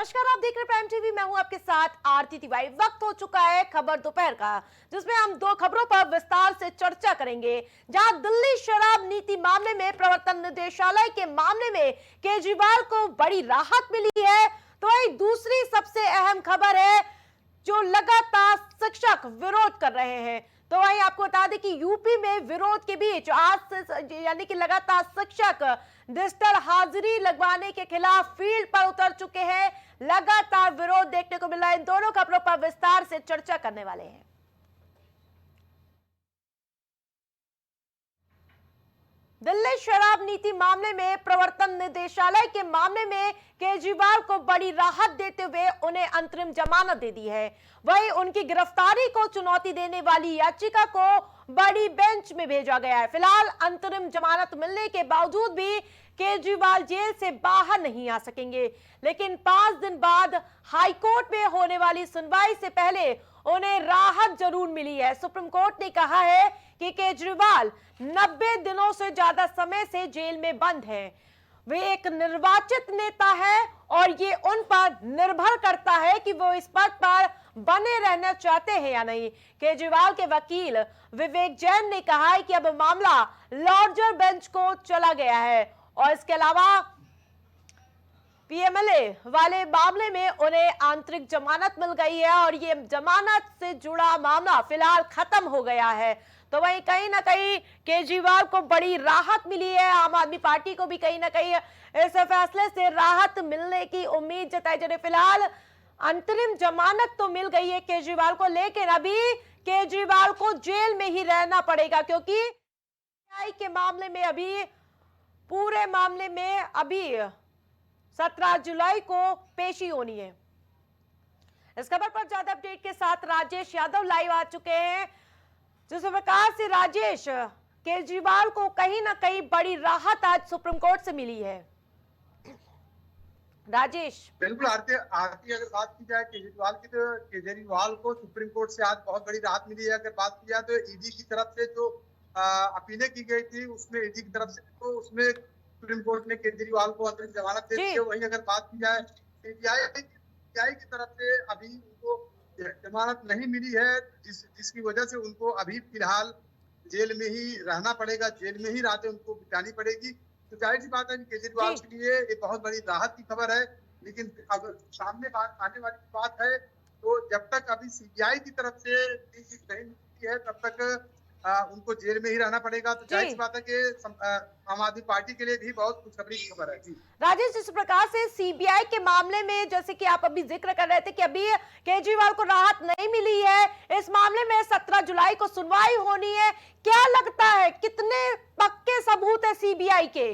नमस्कार, आप देख रहे हैं प्राइम टीवी। मैं हूं आपके साथ आरती तिवारी। वक्त हो चुका है खबर दोपहर का, जिसमें हम दो खबरों पर विस्तार से चर्चा करेंगे। जहां दिल्ली शराब नीति मामले में प्रवर्तन निदेशालय के मामले में केजरीवाल को बड़ी राहत मिली है, तो वही दूसरी सबसे अहम खबर है जो लगातार शिक्षक विरोध कर रहे हैं। तो वही आपको बता दें कि यूपी में विरोध के बीच आज से यानी कि लगातार शिक्षक डिजिटल हाजिरी लगवाने के खिलाफ फील्ड पर उतर चुके हैं। लगातार विरोध देखने को मिल रहा है। इन दोनों खबरों पर विस्तार से चर्चा करने वाले हैं। दिल्ली शराब नीति मामले में प्रवर्तन निदेशालय के मामले में केजरीवाल को बड़ी राहत देते हुए उन्हें अंतरिम जमानत दे दी है। वहीं उनकी गिरफ्तारी को चुनौती देने वाली याचिका को बड़ी बेंच में भेजा गया है। फिलहाल अंतरिम जमानत मिलने के बावजूद भी केजरीवाल जेल से बाहर नहीं आ सकेंगे, लेकिन 5 दिन बाद हाईकोर्ट में होने वाली सुनवाई से पहले उन्हें राहत जरूर मिली है। सुप्रीम कोर्ट ने कहा है कि केजरीवाल 90 दिनों से ज्यादा समय से जेल में बंद हैं। वे एक निर्वाचित नेता है और ये उन पर निर्भर करता है कि वो इस पद पर बने रहना चाहते हैं या नहीं। केजरीवाल के वकील विवेक जैन ने कहा है कि अब मामला लार्जर बेंच को चला गया है और इसके अलावा पीएमएलए वाले मामले में उन्हें आंतरिक जमानत मिल गई है और ये जमानत से जुड़ा मामला फिलहाल खत्म हो गया है। तो वहीं कहीं ना कहीं केजरीवाल को बड़ी राहत मिली है। आम आदमी पार्टी को भी कहीं ना कहीं इस फैसले से राहत मिलने की उम्मीद जताई जा रही है। फिलहाल अंतरिम जमानत तो मिल गई है केजरीवाल को, लेकिन अभी केजरीवाल को जेल में ही रहना पड़ेगा, क्योंकि के मामले में अभी पूरे मामले में अभी 17 जुलाई को पेशी होनी है। इस खबर पर ज्यादा अपडेट के साथ राजेश यादव लाइव आ चुके हैं। जिस प्रकार से राजेश, केजरीवाल को कहीं ना कहीं बड़ी राहत आज सुप्रीम कोर्ट से मिली है। राजेश। बिल्कुल आरती आरती अगर बात की जाए केजरीवाल की, तो केजरीवाल को सुप्रीम कोर्ट से आज बहुत बड़ी राहत मिली है। अगर बात की जाए तो ईडी की तरफ से जो अपीलें की गई थी, उसमें ईडी की तरफ से तो उसमें सुप्रीम कोर्ट ने केजरीवाल को अंतरिम जमानत दे दी है। वहीं अगर बात की जाए सीबीआई की तरफ से अभी उनको जमानत नहीं मिली है, जिसकी वजह से उनको अभी फिलहाल जेल में ही रहना पड़ेगा, जेल में ही रातें उनको बितानी पड़ेगी। तो जाहिर सी बात है कि केजरीवाल के लिए ये बहुत बड़ी राहत की खबर है। लेकिन अब सामने आने वाली बात है, तो जब तक अभी सीबीआई की तरफ से नहीं मिलती है, तब तक उनको जेल में ही रहना पड़ेगा। तो जाहिर सी बात है कि आम आदमी पार्टी के लिए भी बहुत खुशखबरी की खबर है। जी राजेश, जिस प्रकार से सीबीआई के मामले में, जैसे कि आप अभी जिक्र कर रहे थे कि अभी केजरीवाल को राहत नहीं मिली है, इस मामले में 17 जुलाई को सुनवाई होनी है। क्या लगता है कितने पक्के सबूत है सीबीआई के?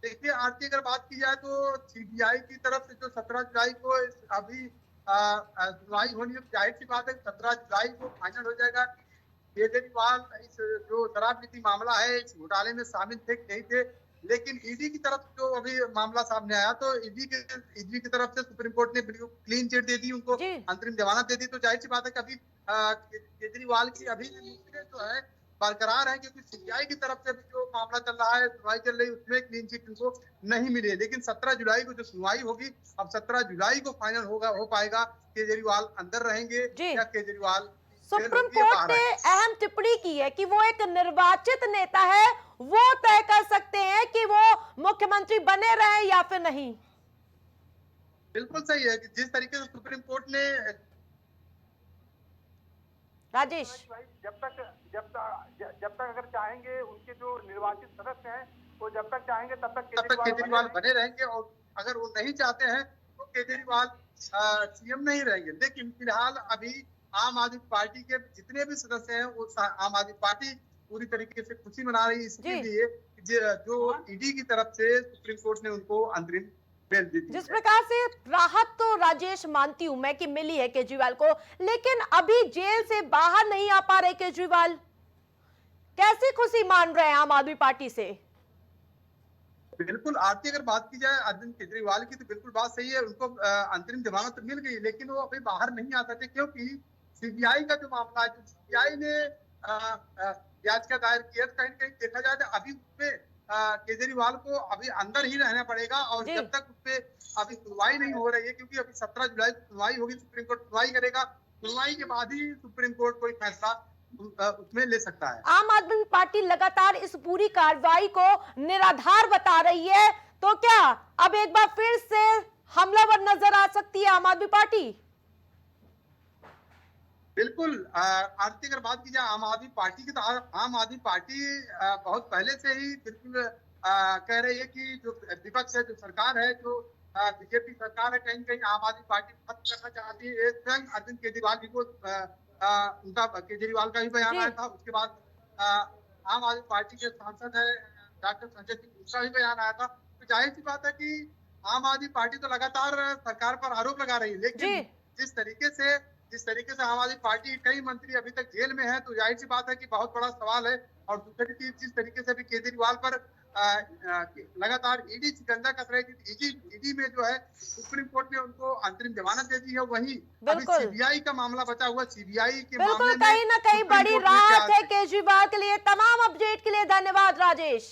देखिए आरती, अगर बात की जाए तो सीबीआई की तरफ से जो 17 जुलाई को अभी सुनवाई होनी है, जाहिर सी बात है 17 जुलाई को फाइनल हो जाएगा। केजरीवाल इस जो शराब नीति मामला है, इस घोटाले में शामिल थे कि नहीं थे, लेकिन ईडी की तरफ जो अभी मामला सामने आया, तो ईडी की तरफ से सुप्रीम कोर्ट ने क्लीन चिट दे दी, उनको अंतरिम जमानत दे दी। तो जाहिर सी बात है कि अभी केजरीवाल की अभी जो है बरकरार है, क्योंकि सीबीआई की तरफ से जो मामला चल रहा है, सुनवाई चल रही है, उसमें क्लीन चिट उनको नहीं मिली है। लेकिन 17 जुलाई को जो सुनवाई होगी, अब 17 जुलाई को फाइनल हो पाएगा केजरीवाल अंदर रहेंगे या केजरीवाल। सुप्रीम कोर्ट ने अहम टिप्पणी की है कि वो एक निर्वाचित नेता है, वो तय कर सकते हैं कि वो मुख्यमंत्री बने रहे या फिर नहीं। बिल्कुल सही है कि जिस तरीके से सुप्रीम कोर्ट ने राजेश, जब तक अगर चाहेंगे उनके जो निर्वाचित सदस्य हैं, वो जब तक चाहेंगे तब तक केजरीवाल बने रहेंगे, और अगर वो नहीं चाहते हैं तो केजरीवाल सीएम नहीं रहेंगे। लेकिन फिलहाल अभी आम आदमी पार्टी के जितने भी सदस्य हैं, वो आम आदमी पार्टी पूरी तरीके से खुशी मना रही है, इसके लिए जो ईडी की तरफ से सुप्रीम कोर्ट ने उनको अंतरिम बेल दी थी। जिस प्रकार से राहत तो राजेश मानती हूं मैं कि मिली है केजरीवाल को, लेकिन अभी जेल से बाहर नहीं आ पा रहे केजरीवाल। कैसी खुशी मान रहे हैं आम आदमी पार्टी से? बिल्कुल आरती, अगर बात की जाए अरविंद केजरीवाल की, तो बिल्कुल बात सही है। उनको अंतरिम जमानत तो मिल गई, लेकिन वो अभी बाहर नहीं आ सकते, क्योंकि सीबीआई का जो मामला है, सीबीआई ने याचिका दायर किया। कहीं ना कहीं देखा जाए तो अभी उसमें केजरीवाल को अभी अंदर ही रहना पड़ेगा और जी। जब तक उसपे अभी सुनवाई नहीं हो रही है, क्योंकि अभी 17 जुलाई को सुनवाई होगी, सुप्रीम कोर्ट सुनवाई करेगा, सुनवाई के बाद ही सुप्रीम कोर्ट कोई फैसला उसमें ले सकता है। आम आदमी पार्टी लगातार इस पूरी कार्रवाई को निराधार बता रही है, तो क्या अब एक बार फिर से हमलावर नजर आ सकती है आम आदमी पार्टी? बिल्कुल। आरती अगर बात की जाए आम आदमी पार्टी की, तो आम आदमी पार्टी बहुत पहले से ही बिल्कुल कह रही है कि जो विपक्ष है, जो सरकार है, जो बीजेपी सरकार है, कहीं कहीं आम आदमी पार्टी खत्म करना चाहती है। स्वयं अरविंद केजरीवाल जी को उनका केजरीवाल का भी बयान आया था। उसके बाद आम आदमी पार्टी के सांसद है डॉक्टर संजय सिंह, उसका भी बयान आया था। तो जाहिर सी बात है कि आम आदमी पार्टी तो लगातार सरकार पर आरोप लगा रही है, लेकिन जिस तरीके से आम आदमी पार्टी कई मंत्री अभी तक जेल में है, तो जाहिर सी बात है कि बहुत बड़ा सवाल है। और दूसरी चीज, जिस तरीके से भी केजरीवाल पर लगातार ईडी शिकंजा कस रही थी, ईडी में जो है सुप्रीम कोर्ट ने उनको अंतरिम जमानत दे दी है, वही अभी सीबीआई का मामला बचा हुआ। सीबीआई के मामले में कहीं ना कहीं बड़ी राहत है केजरीवाल के लिए। तमाम अपडेट के लिए धन्यवाद राजेश।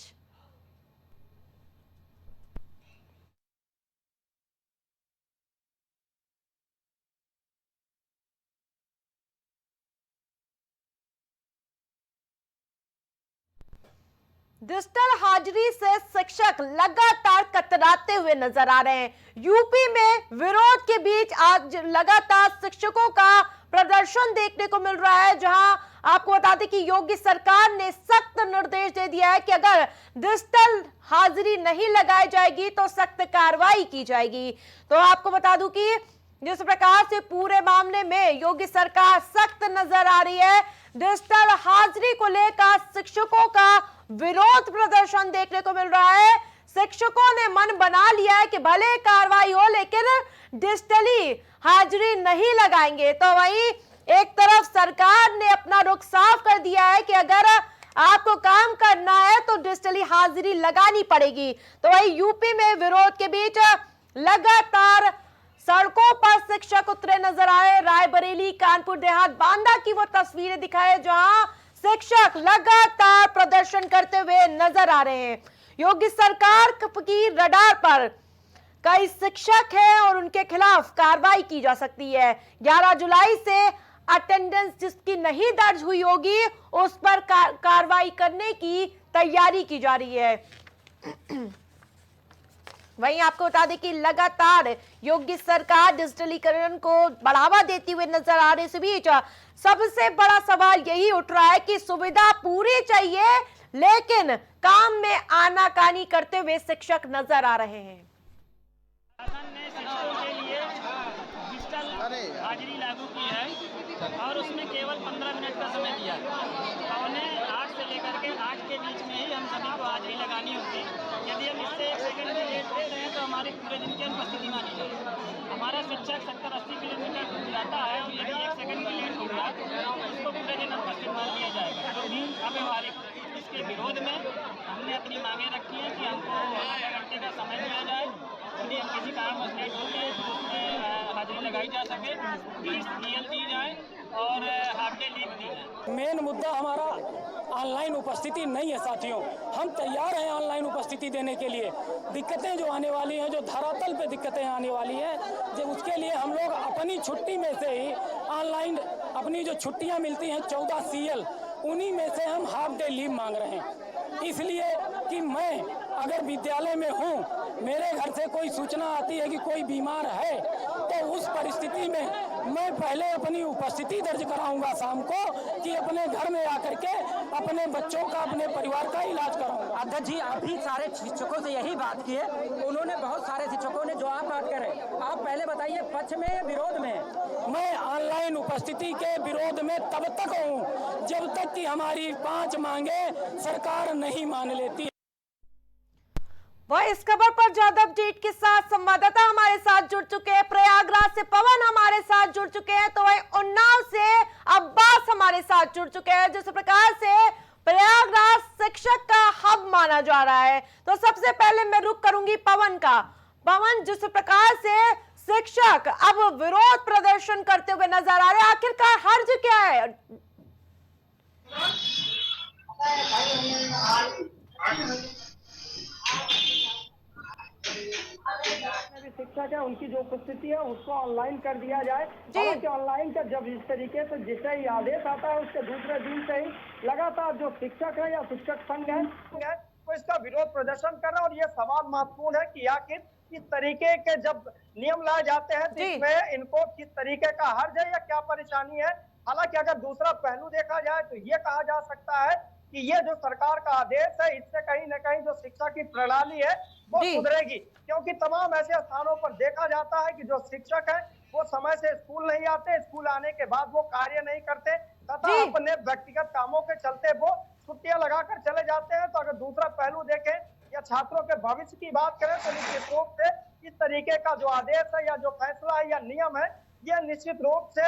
डिजिटल हाजिरी से शिक्षक लगातार कतराते हुए नजर आ रहे हैं। यूपी में विरोध के बीच आज लगातार शिक्षकों का प्रदर्शन देखने को मिल रहा है, जहां आपको बता दें कि योगी सरकार ने सख्त निर्देश दे दिया है कि अगर डिजिटल हाजिरी नहीं लगाई जाएगी तो सख्त कार्रवाई की जाएगी। तो आपको बता दूं कि जिस प्रकार से पूरे मामले में योगी सरकार सख्त नजर आ रही है, डिजिटल हाजिरी को लेकर शिक्षकों का विरोध प्रदर्शन देखने को मिल रहा है। शिक्षकों ने मन बना लिया है कि भले कार्रवाई हो, लेकिन डिजिटली हाजिरी नहीं लगाएंगे। तो वहीं एक तरफ सरकार ने अपना रुख साफ कर दिया है कि अगर आपको काम करना है तो डिजिटली हाजिरी लगानी पड़ेगी। तो वहीं यूपी में विरोध के बीच लगातार सड़कों पर शिक्षक उतरे नजर आए। रायबरेली, कानपुर देहात, बांदा की वो तस्वीरें दिखाए जहां शिक्षक लगातार प्रदर्शन करते हुए नजर आ रहे हैं। योगी सरकार की रडार पर कई शिक्षक हैं और उनके खिलाफ कार्रवाई की जा सकती है। 11 जुलाई से अटेंडेंस जिसकी नहीं दर्ज हुई होगी उस पर कार्रवाई करने की तैयारी की जा रही है। वहीं आपको बता दें कि लगातार योगी सरकार डिजिटलीकरण को बढ़ावा देती हुए नजर आ रही है। इस बीच सबसे बड़ा सवाल यही उठ रहा है कि सुविधा पूरी चाहिए, लेकिन काम में आनाकानी करते हुए शिक्षक नजर आ रहे हैं। शासन ने शिक्षकों के लिए डिजिटल हाजिरी लागू की है और उसमें केवल 15 मिनट का समय दिया है। उन्हें 8 से लेकर के 8 के बीच में ही हम सभी को हाजिरी लगानी होती है। यदि हम इससे 1 सेकंड भी लेट दे रहे हैं तो हमारे पूरे दिन की अनुपस्थिति मानी जाएगी। हमारा शिक्षक 70-80 किलोमीटर दूर जाता है और यदि 1 सेकंड भी लेट हो गया तो उसको पूरे दिन अनुपस्थित मान लिया जाएगा, जो भी अव्यवहारिक। इसके विरोध में हमने अपनी मांगें रखी हैं कि हमको आधे घंटे का समय दिया जाए, यदि हम किसी कारणवश लेट होते हैं तो उसमें हाजिरी लगाई जा सके, फीस DL दी जाए और हाफ डे लीव दी जाए। मेन मुद्दा हमारा ऑनलाइन उपस्थिति नहीं है साथियों। हम तैयार हैं ऑनलाइन उपस्थिति देने के लिए। दिक्कतें जो आने वाली हैं, जो धरातल पे दिक्कतें आने वाली हैं, जब उसके लिए हम लोग अपनी छुट्टी में से ही ऑनलाइन अपनी जो छुट्टियां मिलती हैं 14 CL, उन्हीं में से हम हाफ डे लीव मांग रहे हैं। इसलिए कि मैं अगर विद्यालय में हूँ, मेरे घर से कोई सूचना आती है कि कोई बीमार है, तो उस परिस्थिति में मैं पहले अपनी उपस्थिति दर्ज कराऊंगा शाम को कि अपने घर में आकर के अपने बच्चों का, अपने परिवार का इलाज कराऊंगा। अध्यक्ष जी, अभी सारे शिक्षकों से यही बात की है, उन्होंने बहुत सारे शिक्षकों ने जवाब बात करे। आप पहले बताइए, पक्ष में या विरोध में? मैं ऑनलाइन उपस्थिति के विरोध में तब तक हूँ जब तक कि हमारी 5 मांगे सरकार नहीं मान लेती। वह इस खबर पर ज्यादा अपडेट के साथ संवाददाता हमारे साथ जुड़ चुके हैं। प्रयागराज से पवन हमारे साथ जुड़ चुके हैं, तो वही उन्नाव से अब्बास हमारे साथ जुड़ चुके हैं। जिस प्रकार से प्रयागराज शिक्षक का हब माना जा रहा है, तो सबसे पहले मैं रुख करूंगी पवन का। पवन, जिस प्रकार से शिक्षक अब विरोध प्रदर्शन करते हुए नजर आ रहे हैं, आखिरकार हर्ज क्या है? भी शिक्षक है उनकी जो उपस्थिति है उसको ऑनलाइन कर दिया जाए। हालांकि ऑनलाइन का जब इस तरीके से जिसे ही आदेश आता है उसके दूसरे दिन से ही लगातार जो शिक्षक है या शिक्षक संघ है तो इसका विरोध प्रदर्शन कर रहा है। और ये सवाल महत्वपूर्ण है कि आखिर इस तरीके के जब नियम लाए जाते हैं तो इसमें इनको किस तरीके का हर्ज है या क्या परेशानी है। हालांकि अगर दूसरा पहलू देखा जाए तो ये कहा जा सकता है कि ये जो सरकार का आदेश है इससे कहीं न कहीं जो शिक्षा की प्रणाली है वो सुधरेगी, क्योंकि तमाम ऐसे स्थानों पर देखा जाता है कि जो शिक्षक है वो समय से स्कूल नहीं आते, स्कूल आने के बाद वो कार्य नहीं करते तथा अपने व्यक्तिगत कामों के चलते वो छुट्टियां लगाकर चले जाते हैं। तो अगर दूसरा पहलू देखें या छात्रों के भविष्य की बात करें तो निश्चित रूप से इस तरीके का जो आदेश है या जो फैसला है या नियम है ये निश्चित रूप से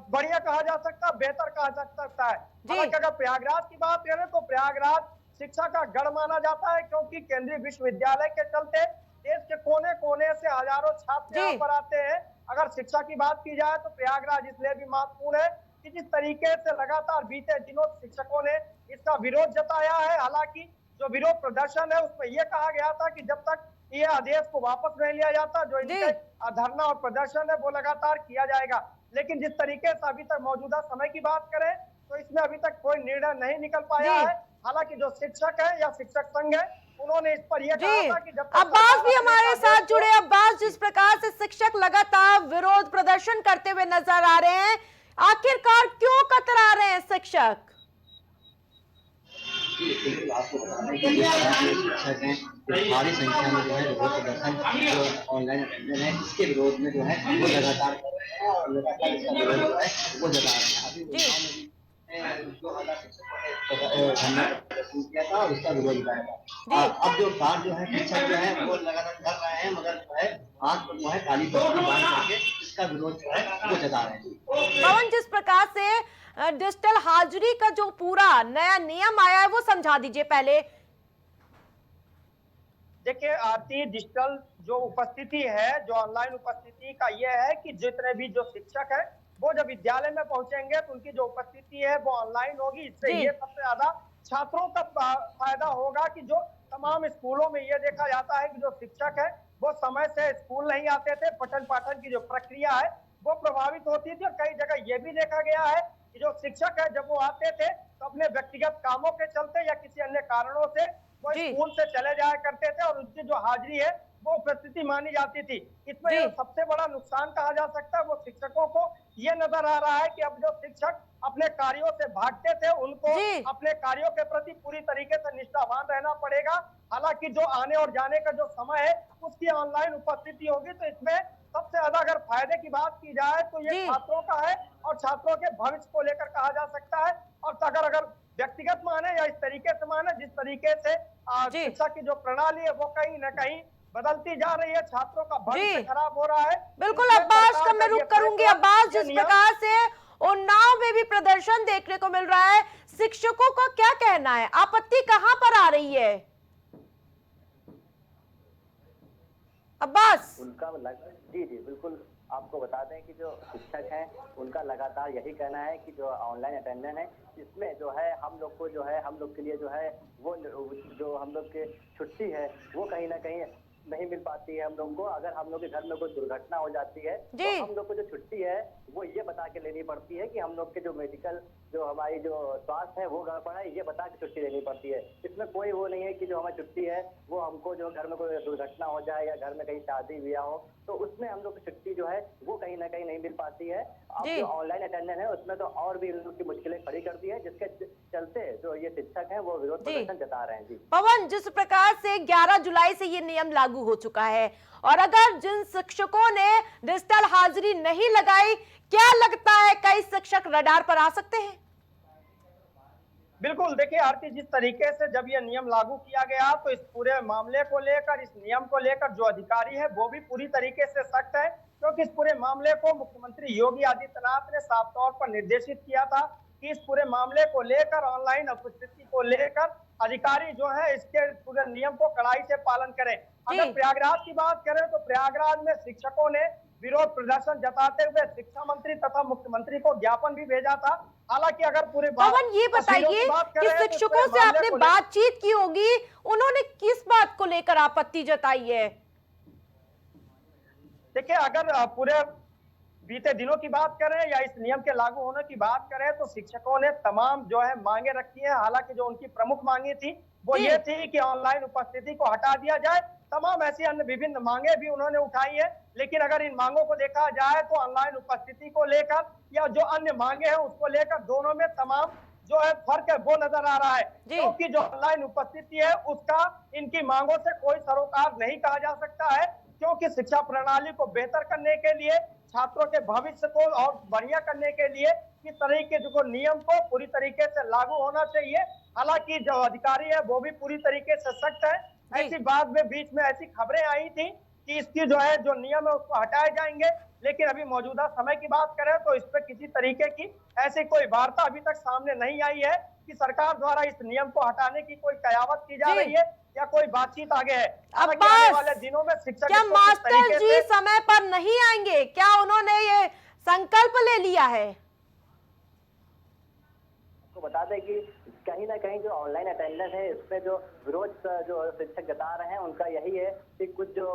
बढ़िया कहा जा सकता है, बेहतर कहा जा सकता है। हालांकि अगर प्रयागराज की बात करें तो प्रयागराज शिक्षा का गढ़ माना जाता है, क्योंकि केंद्रीय विश्वविद्यालय के चलते देश के कोने कोने से हजारों छात्र यहाँ पर आते हैं। अगर शिक्षा की बात की जाए तो प्रयागराज इसलिए भी महत्वपूर्ण है कि जिस तरीके से लगातार बीते दिनों शिक्षकों ने इसका विरोध जताया है। हालांकि जो विरोध प्रदर्शन है उसमें यह कहा गया था कि जब तक ये आदेश को वापस नहीं लिया जाता जो इनके धरना और प्रदर्शन है वो लगातार किया जाएगा। लेकिन जिस तरीके से अभी तक मौजूदा समय की बात करें तो इसमें अभी तक कोई निर्णय नहीं निकल पाया है। हालांकि जो शिक्षक है या शिक्षक संघ है उन्होंने इस पर यह कहा था कि जब अब्बास भी हमारे साथ जुड़े। अब्बास, जिस प्रकार से शिक्षक लगातार विरोध प्रदर्शन करते हुए नजर आ रहे हैं, आखिरकार क्यों कतरा रहे हैं शिक्षक? आपको बताना है कि शिक्षक हैं भारी संख्या में जो है विरोध प्रदर्शन जो ऑनलाइन अटेंडेंस है इसके विरोध में जो है वो लगातार कर रहे हैं और लगातार इसका विरोध जो है वो जता रहे हैं। अभी जो आला शिक्षकों ने धरना प्रदर्शन किया था और इसका विरोध किया था। अब जो बात जो है शिक्षक जो है वो लगातार कर रहे हैं, मगर जो है हाथ पर जो है काली पट्टी बांध करके इसका विरोध जो है वो जता रहे हैं। पवन, जिस प्रकार से डिजिटल हाजिरी का जो पूरा नया नियम आया है वो समझा दीजिए पहले। देखिए आरती, डिजिटल जो उपस्थिति है, जो ऑनलाइन उपस्थिति का यह है कि जितने भी जो शिक्षक है वो जब विद्यालय में पहुंचेंगे तो उनकी जो उपस्थिति है वो ऑनलाइन होगी। इससे ये सबसे ज्यादा छात्रों का फायदा होगा कि जो तमाम स्कूलों में ये देखा जाता है कि जो शिक्षक है वो समय से स्कूल नहीं आते थे, पठन पाठन की जो प्रक्रिया है वो प्रभावित होती थी। और कई जगह ये भी देखा गया है कि जो शिक्षक है जब वो आते थे तो अपने व्यक्तिगत कामों के चलते या किसी अन्य कारणों से वो स्कूल से चले जाया करते थे और उनकी जो हाजिरी है वो उपस्थिति मानी जाती थी। इसमें सबसे बड़ा नुकसान कहा जा सकता है वो शिक्षकों को ये नजर आ रहा है कि अब जो शिक्षक अपने कार्यों से भागते थे उनको अपने कार्यों के प्रति पूरी तरीके से निष्ठावान रहना पड़ेगा। हालांकि जो आने और जाने का जो समय है उसकी ऑनलाइन उपस्थिति होगी। तो इसमें सबसे ज्यादा अगर फायदे की बात की जाए तो ये छात्रों का है और छात्रों के भविष्य को लेकर कहा जा सकता है। और अगर व्यक्तिगत माने या इस तरीके से माने जिस तरीके से शिक्षा की जो प्रणाली है वो कहीं न कहीं बदलती जा रही है, छात्रों का भविष्य खराब हो रहा है। बिल्कुल अब्बास का मैं रुक करूंगी। अब्बास, जिस प्रकार से उन्नाव में भी प्रदर्शन देखने को मिल रहा है, शिक्षकों का क्या कहना है? आपत्ति कहां पर आ रही है अब्बास? उनका जी बिल्कुल आपको बता दें कि जो शिक्षक हैं उनका लगातार यही कहना है कि जो ऑनलाइन अटेंडेंस है इसमें जो है हम लोग को जो है हम लोग के लिए जो है वो जो हम लोग के छुट्टी है वो कहीं ना कहीं नहीं मिल पाती है हम लोग को। अगर हम लोग के घर में कोई दुर्घटना हो जाती है तो हम लोग को जो छुट्टी है वो ये बता के लेनी पड़ती है कि हम लोग के जो मेडिकल जो हमारी जो स्वास्थ्य है वो गड़बड़ है, ये बता के छुट्टी लेनी पड़ती है। इसमें कोई वो नहीं है कि जो हमारी छुट्टी है वो हमको जो घर में कोई दुर्घटना हो जाए या घर में कहीं शादी ब्याह हो तो उसमें हम लोग की छुट्टी जो है वो कहीं ना कहीं नहीं मिल पाती है। अब जो ऑनलाइन अटेंडेंस है उसमें तो और भी लोग की मुश्किलें खड़ी कर दी है, जिसके चलते जो ये शिक्षक है वो विरोध प्रदर्शन जता रहे हैं। जी पवन, जिस प्रकार से 11 जुलाई से ये नियम लागू हो चुका है और अगर जिन शिक्षकों ने डिजिटल हाजिरी नहीं लगाई, क्या लगता है कई शिक्षक रडार पर आ सकते हैं? बिल्कुल, देखिए आरती, जिस तरीके से जब ये नियम लागू किया गया तो इस पूरे मामले को लेकर, इस नियम को लेकर जो अधिकारी है वो भी पूरी तरीके से सख्त है, क्योंकि इस पूरे मामले को मुख्यमंत्री योगी आदित्यनाथ ने साफ तौर पर निर्देशित किया था कि इस पूरे मामले को लेकर, ऑनलाइन उपस्थिति को लेकर अधिकारी जो है इसके पूरे नियम को कड़ाई से पालन करें। अगर प्रयागराज की बात करें तो प्रयागराज में शिक्षकों ने विरोध प्रदर्शन जताते हुए शिक्षा मंत्री तथा मुख्यमंत्री को ज्ञापन भी भेजा था। हालांकि अगर पूरे पवन ये बताइए कि शिक्षकों से आपने बातचीत की होगी, उन्होंने किस बात को लेकर आपत्ति जताई है? देखिए, अगर पूरे बीते दिनों की बात करें या इस नियम के लागू होने की बात करें तो शिक्षकों ने तमाम जो है मांगे रखी है। हालांकि जो उनकी प्रमुख मांगे थी वो ये थी कि ऑनलाइन उपस्थिति को हटा दिया जाए। तमाम ऐसी अन्य विभिन्न मांगे भी उन्होंने उठाई है, लेकिन अगर इन मांगों को देखा जाए तो ऑनलाइन उपस्थिति को लेकर या जो अन्य मांगे हैं उसको लेकर दोनों में तमाम जो है फर्क है वो नजर आ रहा है। क्योंकि जो ऑनलाइन उपस्थिति है उसका इनकी मांगों से कोई सरोकार नहीं कहा जा सकता है, क्योंकि शिक्षा प्रणाली को बेहतर करने के लिए, छात्रों के भविष्य को और बढ़िया करने के लिए इस तरीके जो नियम को पूरी तरीके से लागू होना चाहिए। हालांकि जो अधिकारी है वो भी पूरी तरीके से सख्त है। ऐसी बात में बीच में ऐसी खबरें आई थी कि इसकी जो है जो नियम है उसको हटाए जाएंगे, लेकिन अभी मौजूदा समय की बात करें तो इस पर किसी तरीके की ऐसी कोई वार्ता अभी तक सामने नहीं आई है कि सरकार द्वारा इस नियम को हटाने की कोई कयावत की जा रही है या कोई बातचीत आगे है। आने वाले दिनों में शिक्षक क्या मास्टर जी समय पर नहीं आएंगे? क्या उन्होंने ये संकल्प ले लिया है? आपको बता दें कि कहीं ना कहीं जो ऑनलाइन अटेंडेंस है इसमें जो विरोध जो शिक्षक जता रहे हैं उनका यही है कि कुछ जो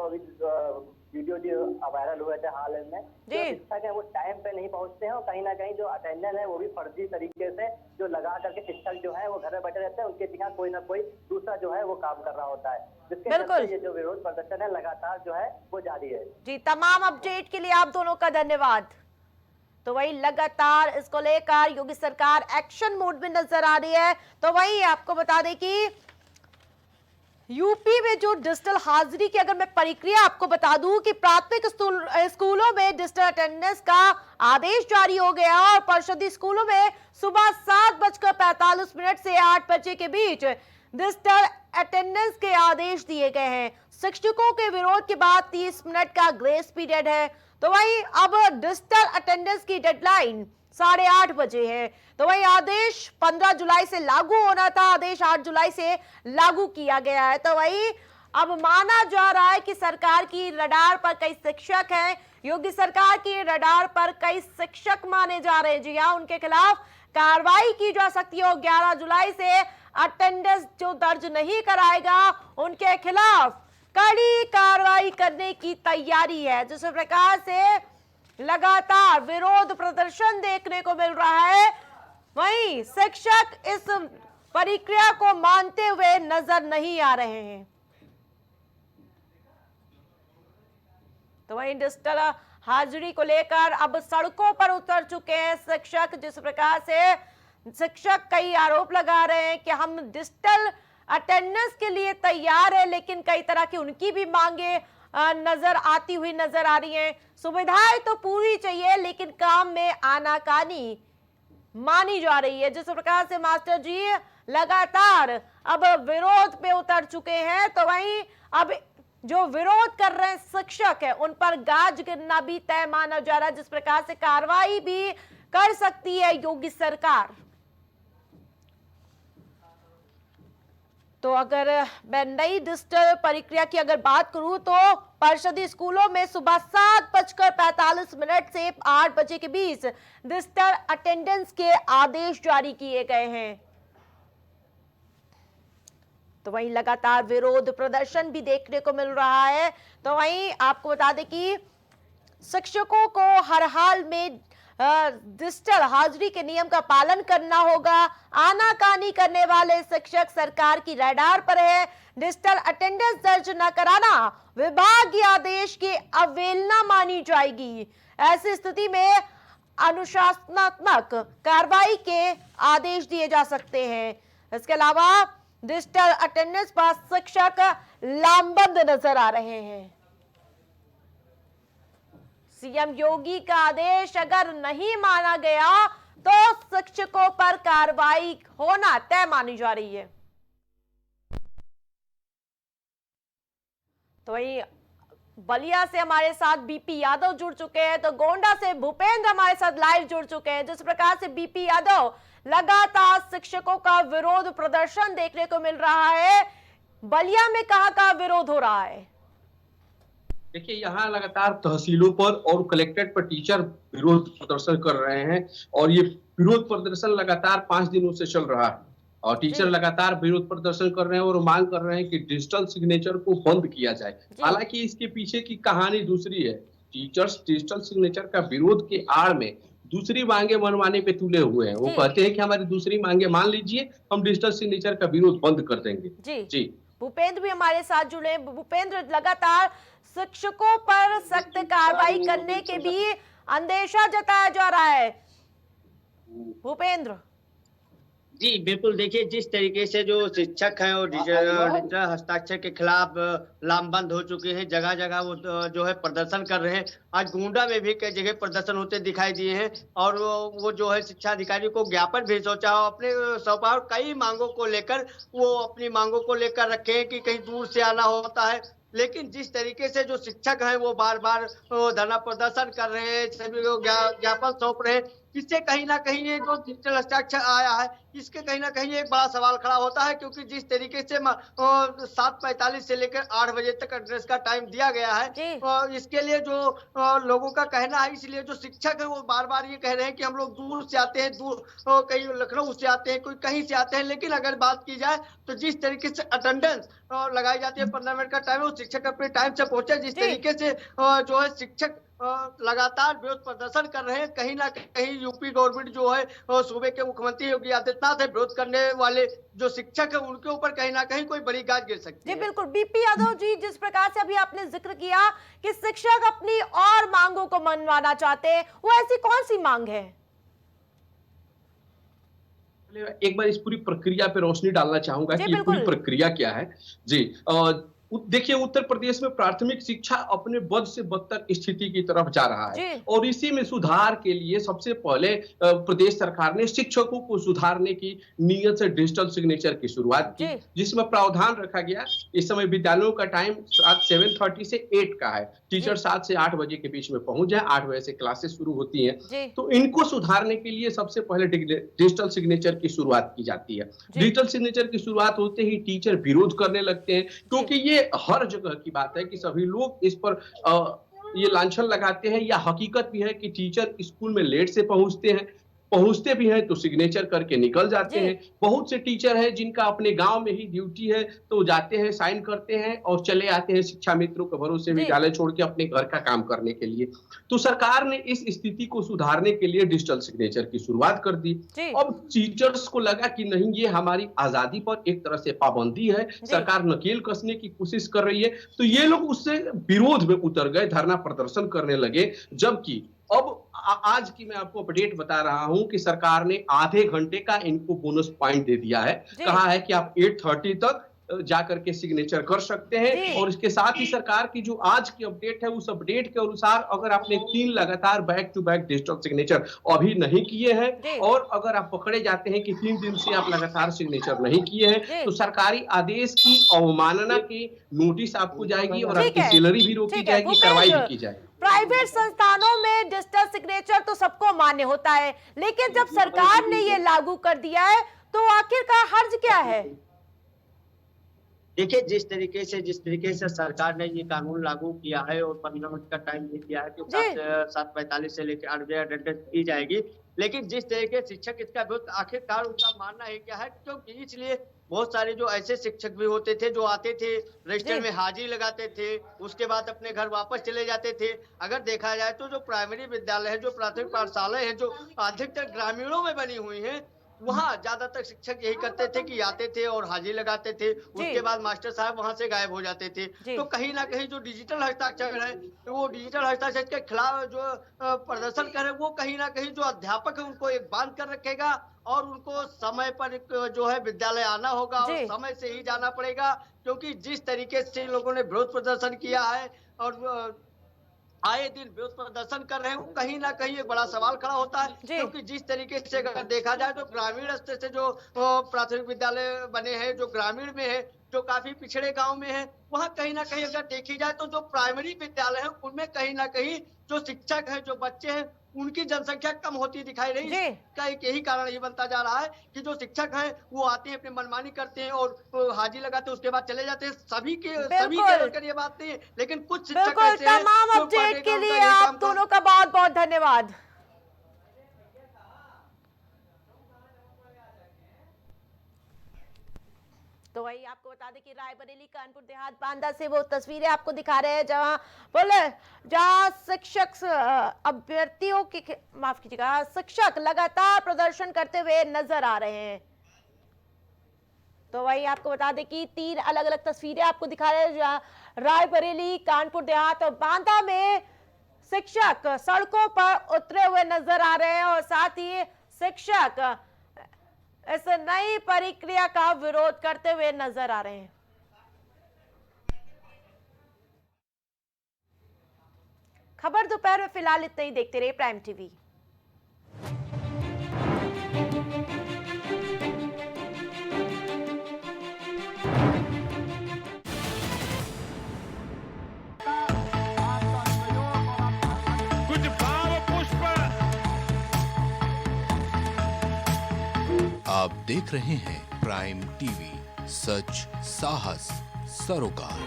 वीडियो जो वायरल हुए थे हाल में, जो शिक्षक है वो टाइम पे नहीं पहुंचते हैं और कहीं ना कहीं जो अटेंडेंस है वो भी फर्जी तरीके से जो लगा करके शिक्षक जो है वो घर में बैठे रहते हैं, उनके यहाँ कोई ना कोई दूसरा जो है वो काम कर रहा होता है, जिसके चलते ये जो विरोध प्रदर्शन है लगातार जो है वो जारी है। जी, तमाम अपडेट के लिए आप दोनों का धन्यवाद। तो वही लगातार इसको लेकर योगी सरकार एक्शन मोड में नजर आ रही है। तो वही आपको बता दें कि यूपी में जो डिजिटल हाजिरी की अगर मैं प्रक्रिया आपको बता दूं कि प्राथमिक स्कूलों में डिजिटल अटेंडेंस का आदेश जारी हो गया और परिषदीय स्कूलों में सुबह 7:45 से 8 बजे के बीच डिजिटल अटेंडेंस के आदेश दिए गए हैं। शिक्षकों के विरोध के बाद 30 मिनट का ग्रेस पीरियड है। तो वही अब डिजिटल अटेंडेंस की डेडलाइन 8:30 बजे है। तो वही आदेश 15 जुलाई से लागू होना था, आदेश 8 जुलाई से लागू किया गया है। तो वही अब माना जा रहा है कि सरकार की रडार पर कई शिक्षक हैं, योगी सरकार की रडार पर कई शिक्षक माने जा रहे हैं। जी हाँ, उनके खिलाफ कार्रवाई की जा सकती है और 11 जुलाई से अटेंडेंस जो दर्ज नहीं कराएगा उनके खिलाफ कड़ी कार्रवाई करने की तैयारी है। जिस प्रकार से लगातार विरोध प्रदर्शन देखने को मिल रहा है, वहीं शिक्षक इस प्रक्रिया को मानते हुए नजर नहीं आ रहे हैं। तो वहीं डिजिटल हाजिरी को लेकर अब सड़कों पर उतर चुके हैं शिक्षक। जिस प्रकार से शिक्षक कई आरोप लगा रहे हैं कि हम डिजिटल अटेंडेंस के लिए तैयार है, लेकिन कई तरह की उनकी भी मांगे नजर आती हुई नजर आ रही हैं। सुविधाएं तो पूरी चाहिए लेकिन काम में आनाकानी मानी जा रही है। जिस प्रकार से मास्टर जी लगातार अब विरोध पे उतर चुके हैं, तो वहीं अब जो विरोध कर रहे हैं शिक्षक है उन पर गाज गिरना भी तय माना जा रहा है। जिस प्रकार से कार्रवाई भी कर सकती है योगी सरकार। तो अगर मैं नई डिजिटल प्रक्रिया की अगर बात करूं तो परिषदीय स्कूलों में सुबह 7:45 से 8 बजे के बीच डिजिटल अटेंडेंस के आदेश जारी किए गए हैं। तो वहीं लगातार विरोध प्रदर्शन भी देखने को मिल रहा है। तो वहीं आपको बता दें कि शिक्षकों को हर हाल में डिजिटल हाजिरी के नियम का पालन करना होगा। आनाकानी करने वाले शिक्षक सरकार की रडार पर है। डिजिटल अटेंडेंस दर्ज न कराना विभागीय आदेश की अवहेलना मानी जाएगी। ऐसी स्थिति में अनुशासनात्मक कार्रवाई के आदेश दिए जा सकते हैं। इसके अलावा डिजिटल अटेंडेंस पर शिक्षक लामबंद नजर आ रहे हैं। सीएम योगी का आदेश अगर नहीं माना गया तो शिक्षकों पर कार्रवाई होना तय मानी जा रही है। तो वही बलिया से हमारे साथ बीपी यादव जुड़ चुके हैं, तो गोंडा से भूपेंद्र हमारे साथ लाइव जुड़ चुके हैं। जिस प्रकार से बीपी यादव लगातार शिक्षकों का विरोध प्रदर्शन देखने को मिल रहा है, बलिया में कहां विरोध हो रहा है? देखिए, यहाँ लगातार तहसीलों पर और कलेक्ट्रेट पर टीचर विरोध प्रदर्शन कर रहे हैं और ये विरोध प्रदर्शन लगातार 5 दिनों से चल रहा है और टीचर लगातार विरोध प्रदर्शन कर रहे हैं और मांग कर रहे हैं कि डिजिटल सिग्नेचर को बंद किया जाए। हालांकि इसके पीछे की कहानी दूसरी है। टीचर्स डिजिटल सिग्नेचर का विरोध के आड़ में दूसरी मांगे मनवाने पे तुले हुए हैं। वो कहते हैं कि हमारी दूसरी मांगे मान लीजिए, हम डिजिटल सिग्नेचर का विरोध बंद कर देंगे। जी भूपेंद्र भी हमारे साथ जुड़े हैं। भूपेंद्र, लगातार शिक्षकों पर सख्त कार्रवाई करने के भी अंदेशा जताया जा रहा है। भूपेंद्र जी बिल्कुल, देखिए जिस तरीके से जो शिक्षक हैं और डिजिटल हस्ताक्षर के खिलाफ लामबंद हो चुके हैं, जगह जगह वो जो है प्रदर्शन कर रहे हैं। आज गोंडा में भी कई जगह प्रदर्शन होते दिखाई दिए हैं और वो जो है शिक्षा अधिकारी को ज्ञापन भी अपने सौंपा और कई मांगों को लेकर वो अपनी मांगों को लेकर रखे हैं कि कहीं दूर से आना होता है। लेकिन जिस तरीके से जो शिक्षक हैं वो बार बार धरना प्रदर्शन कर रहे हैं, सभी को ज्ञापन सौंप रहे हैं, इससे कहीं ना कहीं ये जो डिजिटल हस्ताक्षर आया है इसके कहीं ना कहीं एक बड़ा सवाल खड़ा होता है। क्योंकि जिस तरीके से 7:45 से लेकर 8 बजे तक एड्रेस का टाइम दिया गया है और इसके लिए जो लोगों का कहना है, इसलिए जो शिक्षक है वो बार बार ये कह रहे हैं कि हम लोग दूर से आते हैं, कहीं लखनऊ से आते हैं, कोई कहीं से आते हैं। लेकिन अगर बात की जाए तो जिस तरीके से अटेंडेंस लगाई जाती है, 15 मिनट का टाइम है, वो शिक्षक अपने टाइम से पहुंचे। जिस तरीके से जो है शिक्षक लगातार विरोध प्रदर्शन कर रहे हैं, कहीं ना कहीं यूपी गवर्नमेंट जो है सूबे के मुख्यमंत्री योगी आदित्यनाथ है, विरोध करने वाले जो शिक्षक है उनके ऊपर कहीं ना कहीं कोई बड़ी गाज गिर सकती है। जी बिल्कुल। बीपी यादव जी, जिस प्रकार से अभी आपने जिक्र किया कि शिक्षक अपनी और मांगों को मनवाना चाहते हैं, वो ऐसी कौन सी मांग है? एक बार इस पूरी प्रक्रिया पे रोशनी डालना चाहूंगा कि ये पूरी प्रक्रिया क्या है। जी देखिए, उत्तर प्रदेश में प्राथमिक शिक्षा अपने बद से बदतर स्थिति की तरफ जा रहा है और इसी में सुधार के लिए सबसे पहले प्रदेश सरकार ने शिक्षकों को सुधारने की नीयत से डिजिटल सिग्नेचर की शुरुआत की, जिसमें प्रावधान रखा गया। इस समय विद्यालयों का टाइम 7:30 से 8 का है। टीचर 7 से 8 बजे के बीच में पहुंच जाए, 8 बजे से क्लासेस शुरू होती हैं। तो इनको सुधारने के लिए सबसे पहले डिजिटल सिग्नेचर की शुरुआत की जाती है। डिजिटल सिग्नेचर की शुरुआत होते ही टीचर विरोध करने लगते हैं, क्योंकि ये हर जगह की बात है कि सभी लोग इस पर ये लांछन लगाते हैं। या हकीकत भी है कि टीचर स्कूल में लेट से पहुंचते भी हैं तो सिग्नेचर करके निकल जाते हैं। बहुत से टीचर हैं जिनका अपने गांव में ही ड्यूटी है, तो जाते हैं, साइन करते हैं और चले आते हैं शिक्षा मित्रों के भरोसे विद्यालय छोड़ के अपने घर का काम करने के लिए। तो सरकार ने इस स्थिति को सुधारने के लिए डिजिटल सिग्नेचर की शुरुआत कर दी। अब टीचर्स को लगा कि नहीं, ये हमारी आजादी पर एक तरह से पाबंदी है, सरकार नकेल कसने की कोशिश कर रही है। तो ये लोग उससे विरोध में उतर गए, धरना प्रदर्शन करने लगे। जबकि अब आज की मैं आपको अपडेट बता रहा हूं कि सरकार ने आधे घंटे का इनको बोनस पॉइंट दे दिया है। कहा है कि आप 8:30 तक जाकर के सिग्नेचर कर सकते हैं। और इसके साथ ही सरकार की जो आज की अपडेट है, उस अपडेट के अनुसार अगर आपने 3 लगातार back to back digital signature अभी नहीं किए हैं और अगर आप पकड़े जाते हैं कि 3 दिन से आप लगातार सिग्नेचर नहीं किए हैं, तो सरकारी आदेश की अवमानना की नोटिस आपको जाएगी और आपकी सैलरी भी रोकी जाएगी, कार्रवाई भी की जाएगी। प्राइवेट संस्थानों में डिजिटल सिग्नेचर तो सबको मान्य होता है, लेकिन जब सरकार ने ये लागू कर दिया है तो आखिरकार हर्ज क्या है? देखिए, जिस तरीके से सरकार ने ये कानून लागू किया है और 15 मिनट का टाइम दे दिया है कि 7:45 से लेकर 8 बजे अटेंडेंस की जाएगी। लेकिन जिस तरीके से शिक्षक इसका विरोध, आखिरकार उनका मानना है क्या है, क्योंकि इसलिए बहुत सारे जो ऐसे शिक्षक भी होते थे जो आते थे, रजिस्टर में हाजिरी लगाते थे, उसके बाद अपने घर वापस चले जाते थे। अगर देखा जाए तो जो प्राइमरी विद्यालय है, जो प्राथमिक पाठशालाएं हैं, जो अधिकतर ग्रामीणों में बनी हुई हैं, वहाँ ज्यादातर शिक्षक यही करते थे कि आते थे और हाजिरी लगाते थे, उसके बाद मास्टर साहब वहां से गायब हो जाते थे। तो कहीं ना कहीं जो डिजिटल हस्ताक्षर है, वो डिजिटल हस्ताक्षर के खिलाफ जो प्रदर्शन करे, वो कहीं ना कहीं जो अध्यापक है उनको एक बांध कर रखेगा और उनको समय पर जो है विद्यालय आना होगा और समय से ही जाना पड़ेगा। क्योंकि जिस तरीके से लोगों ने विरोध प्रदर्शन किया है और आए दिन विरोध प्रदर्शन कर रहे हैं, कहीं ना कहीं एक बड़ा सवाल खड़ा होता है। क्योंकि जिस तरीके से अगर देखा जाए तो ग्रामीण स्तर से जो प्राथमिक विद्यालय बने हैं, जो ग्रामीण में है, जो काफी पिछड़े गांव में है, वहाँ कहीं ना कहीं अगर देखी जाए तो जो प्राइमरी विद्यालय है उनमें कहीं ना कहीं जो शिक्षक है, जो बच्चे हैं, उनकी जनसंख्या कम होती दिखाई रही। इसका एक यही कारण ये बनता जा रहा है कि जो शिक्षक हैं वो आते हैं, अपनी मनमानी करते हैं और हाजिरी लगाते हैं, उसके बाद चले जाते हैं। सभी के लेकर ये बात नहीं है, लेकिन कुछ शिक्षक ऐसे हैं। तमाम अपडेट के लिए आप दोनों का बहुत बहुत धन्यवाद। तो वही आपको बता दें कि रायबरेली कानपुर देहात बांदा से वो तस्वीरें आपको दिखा रहे हैं जहां शिक्षक अभ्यर्थियों की माफ कीजिएगा शिक्षक लगातार प्रदर्शन करते हुए नजर आ रहे हैं। तो वही आपको बता दें कि 3 अलग अलग तस्वीरें आपको दिखा रहे हैं जहां रायबरेली कानपुर देहात और बांदा में शिक्षक सड़कों पर उतरे हुए नजर आ रहे हैं और साथ ही शिक्षक इस नई प्रक्रिया का विरोध करते हुए नजर आ रहे हैं। खबर दोपहर में फिलहाल इतना ही। देखते रहिए प्राइम टीवी। आप देख रहे हैं प्राइम टीवी, सच साहस सरोकार।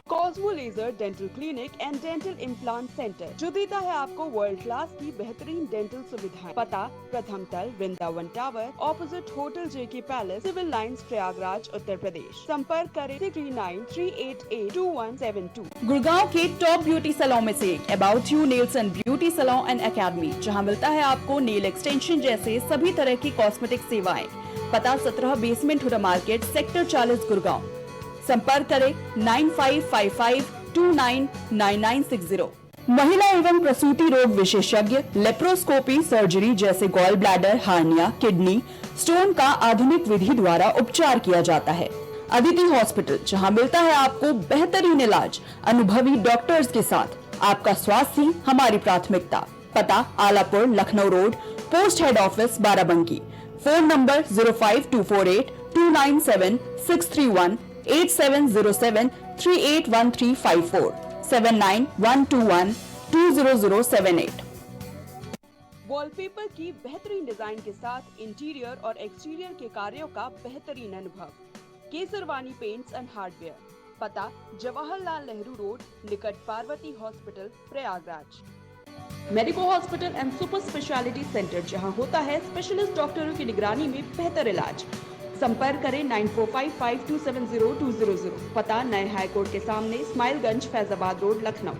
Cosmo laser dental clinic and dental implant centre जो देता है आपको वर्ल्ड क्लास की बेहतरीन डेंटल सुविधाएं। पता प्रथम तल वृंदावन टावर ऑपोजिट होटल जेके palace civil lines Prayagraj Uttar Pradesh. संपर्क करें 6938822172। गुड़गांव के टॉप ब्यूटी सैलून में से about you nails and beauty salon and academy जहां मिलता है आपको नेल एक्सटेंशन जैसे सभी तरह की कॉस्मेटिक सेवाएं। पता 17 basement Huda market sector 40 Gurgaon. संपर्क करें 9555299960। महिला एवं प्रसूति रोग विशेषज्ञ लेप्रोस्कोपी सर्जरी जैसे gall bladder, hernia, kidney stone का आधुनिक विधि द्वारा उपचार किया जाता है। अदिति हॉस्पिटल जहां मिलता है आपको बेहतरीन इलाज अनुभवी डॉक्टर्स के साथ। आपका स्वास्थ्य ही हमारी प्राथमिकता। पता Alapur Lucknow road post head office Barabanki. Phone number 05248297631 8707381354 7912120078। Wallpaper की बेहतरीन डिजाइन के साथ इंटीरियर और एक्सटीरियर के कार्यों का बेहतरीन अनुभव। Kesarwani paints and hardware. पता जवाहरलाल नेहरू रोड निकट Parvati hospital Prayagraj. Medico hospital and super speciality centre जहां होता है स्पेशलिस्ट डॉक्टरों की निगरानी में बेहतर इलाज। संपर्क करें 9455270200। पता नए हाईकोर्ट के सामने स्माइलगंज फैजाबाद रोड लखनऊ।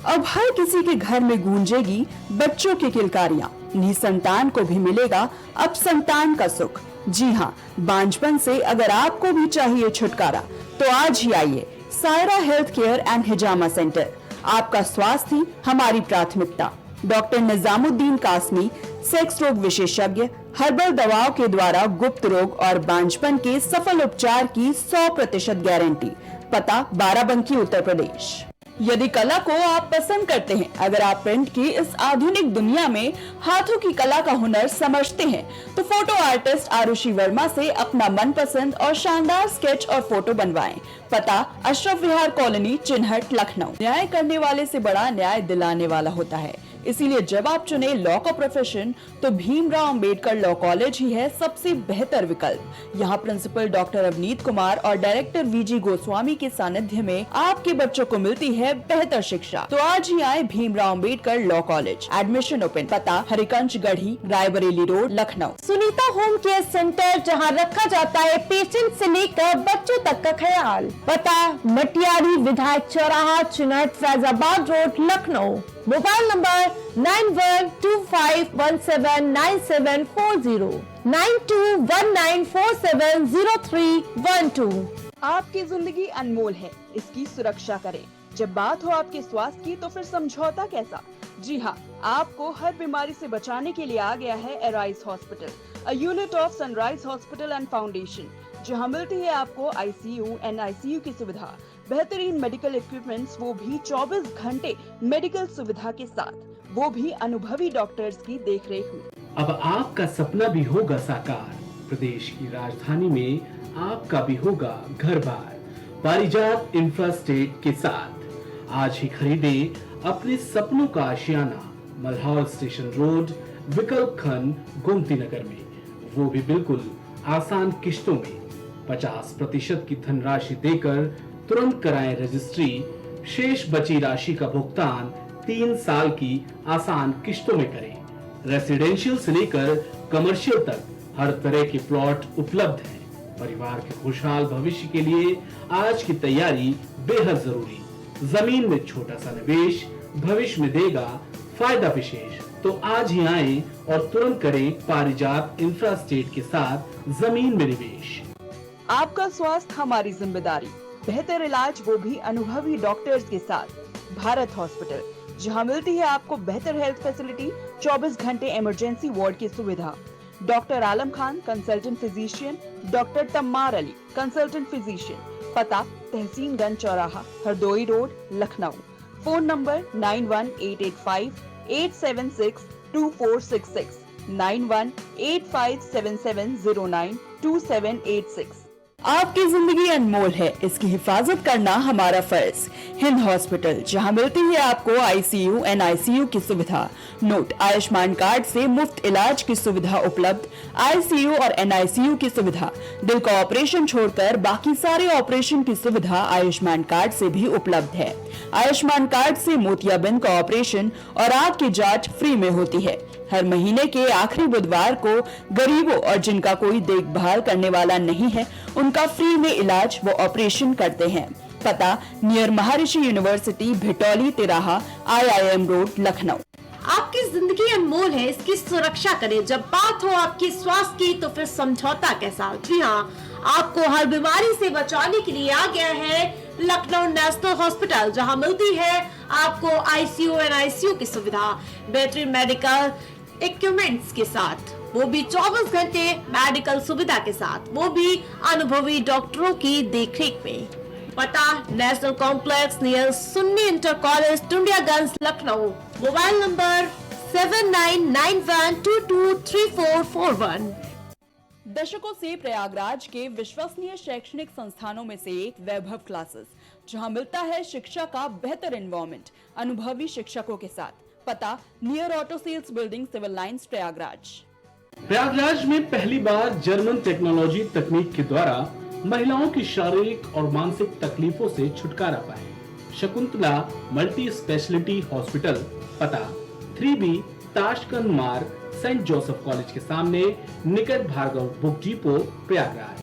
अब हर किसी के घर में गूंजेगी बच्चों की किलकारियां। निसंतान को भी मिलेगा अब संतान का सुख। जी हाँ, बांझपन से अगर आपको भी चाहिए छुटकारा तो आज ही आइए Saira health care and hijama centre. आपका स्वास्थ्य हमारी प्राथमिकता। डॉक्टर निजामुद्दीन कासमी सेक्स रोग विशेषज्ञ हर्बल दवाओं के द्वारा गुप्त रोग और बांझपन के सफल उपचार की 100% गारंटी। पता बाराबंकी उत्तर प्रदेश। यदि कला को आप पसंद करते हैं, अगर आप प्रिंट की इस आधुनिक दुनिया में हाथों की कला का हुनर समझते हैं तो फोटो आर्टिस्ट आरुषि वर्मा से अपना मनपसंद और शानदार स्केच और फोटो बनवाएं। पता अशरफ विहार कॉलोनी चिन्हट लखनऊ। न्याय करने वाले से बड़ा न्याय दिलाने वाला होता है, इसीलिए जब आप चुने लॉ का प्रोफेशन तो भीमराव अंबेडकर लॉ कॉलेज ही है सबसे बेहतर विकल्प। यहाँ प्रिंसिपल डॉक्टर अवनीत कुमार और डायरेक्टर वीजी गोस्वामी के सानिध्य में आपके बच्चों को मिलती है बेहतर शिक्षा। तो आज ही आए Bhimrao Ambedkar law college. Admission open. पता Harikanj Garhi Raebareli road Lucknow. Sunita home care centre जहाँ रखा जाता है पेशेंट से लेकर बच्चों तक का ख्याल। पता मटियारी विधायक चौराहा Chinhat Faizabad road Lucknow. Mobile number 9125179740 9219470312। आपकी जिंदगी अनमोल है, इसकी सुरक्षा करें। जब बात हो आपके स्वास्थ्य की तो फिर समझौता कैसा। जी हाँ, आपको हर बीमारी से बचाने के लिए आ गया है arise hospital, a unit of sunrise hospital and foundation, जहां मिलती है आपको ICU NICU की सुविधा, बेहतरीन मेडिकल इक्विपमेंट्स, वो भी 24 घंटे मेडिकल सुविधा के साथ, वो भी अनुभवी डॉक्टर्स की देखरेख में। अब आपका सपना भी होगा साकार। प्रदेश की राजधानी में आपका भी होगा घर बार पारिजात इंफ्रास्टेट के साथ। आज ही खरीदे अपने सपनों का आशियाना मल्हार स्टेशन रोड, विकल्प खंड, गोमती नगर में, वो भी बिल्कुल आसान किश्तों में। 50% की धनराशि देकर तुरंत कराएं रजिस्ट्री। शेष बची राशि का भुगतान 3 साल की आसान किश्तों में करें। रेसिडेंशियल से लेकर कमर्शियल तक हर तरह के प्लॉट उपलब्ध हैं। परिवार के खुशहाल भविष्य के लिए आज की तैयारी बेहद जरूरी। जमीन में छोटा सा निवेश भविष्य में देगा फायदा विशेष। तो आज ही आएं और तुरंत करें पारिजात इंफ्रास्टेट के साथ जमीन में निवेश। आपका स्वास्थ्य हमारी जिम्मेदारी, बेहतर इलाज वो भी अनुभवी डॉक्टर्स के साथ। भारत हॉस्पिटल, जहां मिलती है आपको बेहतर हेल्थ फैसिलिटी, 24 घंटे इमरजेंसी वार्ड की सुविधा। Doctor Alam Khan consultant physician, doctor Tammar Ali consultant physician. पता तहसीनगंज चौराहा, Hardoi road, Lucknow. Phone number 9185876246, 918577092786। आपकी जिंदगी अनमोल है, इसकी हिफाजत करना हमारा फर्ज। हिंद हॉस्पिटल, जहां मिलती है आपको ICU, NICU की सुविधा। नोट, आयुष्मान कार्ड से मुफ्त इलाज की सुविधा उपलब्ध। ICU और NICU की सुविधा। दिल का ऑपरेशन छोड़कर बाकी सारे ऑपरेशन की सुविधा आयुष्मान कार्ड से भी उपलब्ध है। आयुष्मान कार्ड से मोतियाबिंद का ऑपरेशन और आंख की जांच फ्री में होती है। हर महीने के आखिरी बुधवार को गरीबों और जिनका कोई देखभाल करने वाला नहीं है, उनका फ्री में इलाज वो ऑपरेशन करते हैं। पता नियर महर्षि यूनिवर्सिटी, भिटौली तिराहा, IIM रोड, लखनऊ। आपकी जिंदगी अनमोल है, इसकी सुरक्षा करें। जब बात हो आपके स्वास्थ्य की तो फिर समझौता कैसा। जी हाँ, आपको हर बीमारी से बचाने के लिए आ गया है लखनऊ नेशनल हॉस्पिटल, जहां मिलती है आपको ICU और NICU की सुविधा, बेहतरीन मेडिकल इक्विपमेंट्स के साथ, वो भी 24 घंटे मेडिकल सुविधा के साथ, वो भी अनुभवी डॉक्टरों की देखरेख में। पता national complex near Sunni inter college, Tundiyaganj, Lucknow. Mobile number 7991223441। दशकों से प्रयागराज के विश्वसनीय शैक्षणिक संस्थानों में से एक वैभव क्लासेस, जहां मिलता है शिक्षा का बेहतर एनवायरनमेंट अनुभवी शिक्षकों के साथ। पता near auto sales building, civil lines, Prayagraj. Prayagraj में पहली बार जर्मन टेक्नोलॉजी तकनीक के द्वारा महिलाओं की शारीरिक और मानसिक तकलीफों से छुटकारा पाए। शकुंतला मल्टी स्पेशलिटी हॉस्पिटल, पता 3B ताशकंद मार्ग, सेंट जोसेफ कॉलेज के सामने, निकट Bhargava book depot, Prayagraj.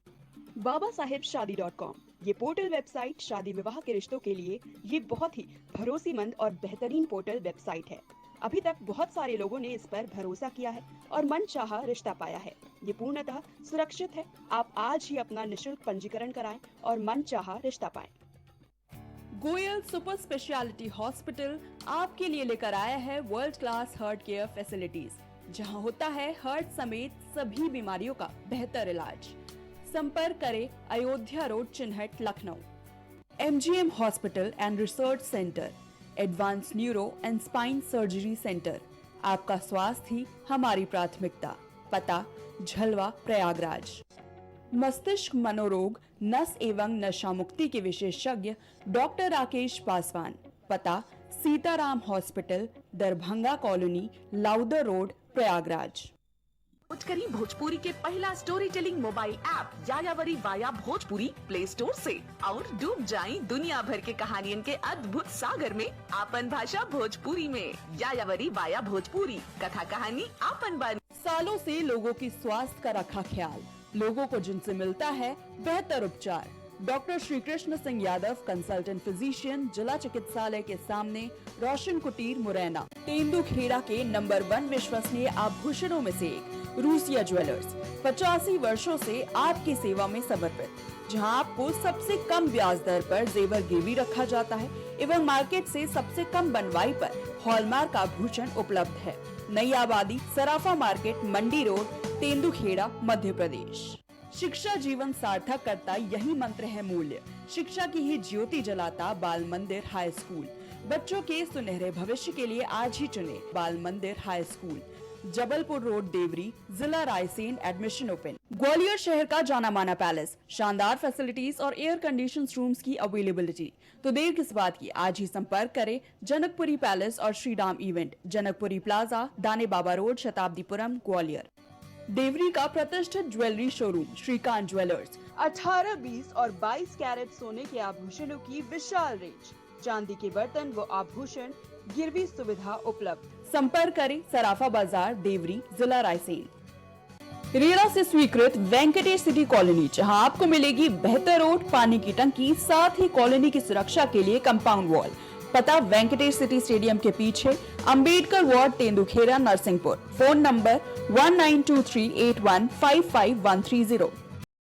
BabaSahebShadi.com, ये पोर्टल वेबसाइट शादी विवाह के रिश्तों के लिए ये बहुत ही भरोसेमंद और बेहतरीन पोर्टल वेबसाइट है। अभी तक बहुत सारे लोगों ने इस पर भरोसा किया है और मनचाहा रिश्ता पाया है। ये पूर्णतः सुरक्षित है। आप आज ही अपना निशुल्क पंजीकरण कराएं और मनचाहा रिश्ता पाएं। गोयल सुपर स्पेशलिटी हॉस्पिटल आपके लिए लेकर आया है world class heart care facilities, जहां होता है हार्ट समेत सभी बीमारियों का बेहतर इलाज। संपर्क करें Ayodhya road, Chinhat, Lucknow. MGM hospital and research centre, advance neuro and spine surgery centre. आपका स्वास्थ्य ही हमारी प्राथमिकता। पता झलवा, प्रयागराज। मस्तिष्क मनोरोग, नस एवं नशा मुक्ति के विशेषज्ञ डॉक्टर राकेश पासवान। पता Sitaram hospital, Darbhanga colony, Lowther road, Prayagraj. करी भोजपुरी के पहला story telling mobile app Yayavari via Bhojpuri play store से और डूब जाएं दुनिया भर के कहानियन के अद्भुत सागर में आपन भाषा भोजपुरी में। यायावरी वाया भोजपुरी, कथा कहानी आपन बानी। सालों से लोगों की स्वास्थ्य का रखा ख्याल, लोगों को जिनसे मिलता है बेहतर उपचार। Doctor Shri Krishna Singh Yadav consultant physician, जिला चिकित्सालय के सामने, रोशन कुटीर, मुरैना। तेंदुखेड़ा के नंबर 1 विश्वसनीय आभूषणों में से एक रूसिया ज्वेलर्स 85 वर्षों से आपकी सेवा में समर्पित, जहां आपको सबसे कम ब्याज दर पर जेवर गिरवी रखा जाता है एवं मार्केट से सबसे कम बनवाई पर हॉलमार्क आभूषण उपलब्ध है। नई आबादी, सराफा मार्केट, मंडी रोड, तेंदुखेड़ा, मध्य प्रदेश। शिक्षा जीवन सार्थक करता, यही मंत्र है मूल्य। शिक्षा की ही ज्योति जलाता बाल मंदिर हाई स्कूल। बच्चों के सुनहरे भविष्य के लिए आज ही चुने Bal Mandir high school. Jabalpur road Deori, जिला रायसेन एडमिशन ओपन। ग्वालियर शहर का जाना माना पैलेस, शानदार फैसिलिटीज और एयर कंडीशन रूम्स की अवेलेबिलिटी। तो देर किस बात की, आज ही संपर्क करें जनकपुरी पैलेस और श्रीराम इवेंट, जनकपुरी प्लाजा, दाने बाबा रोड, शताब्दीपुरम, ग्वालियर। देवरी का प्रतिष्ठित ज्वेलरी शोरूम श्रीकांत ज्वेलर्स, 18, 20 और 22 कैरेट सोने के आभूषणों की विशाल रेंज, चांदी के बर्तन व आभूषण, गिरवी सुविधा उपलब्ध। संपर्क करें सराफा बाजार, देवरी, जिला रायसेन। रेरा से स्वीकृत वेंकटेश सिटी कॉलोनी, जहां आपको मिलेगी बेहतर रोड, पानी की टंकी, साथ ही कॉलोनी की सुरक्षा के लिए कंपाउंड वॉल। पता वेंकटेश सिटी स्टेडियम के पीछे, Ambedkar ward, Tendukheda, Narsinghpur. Phone number 192381553130।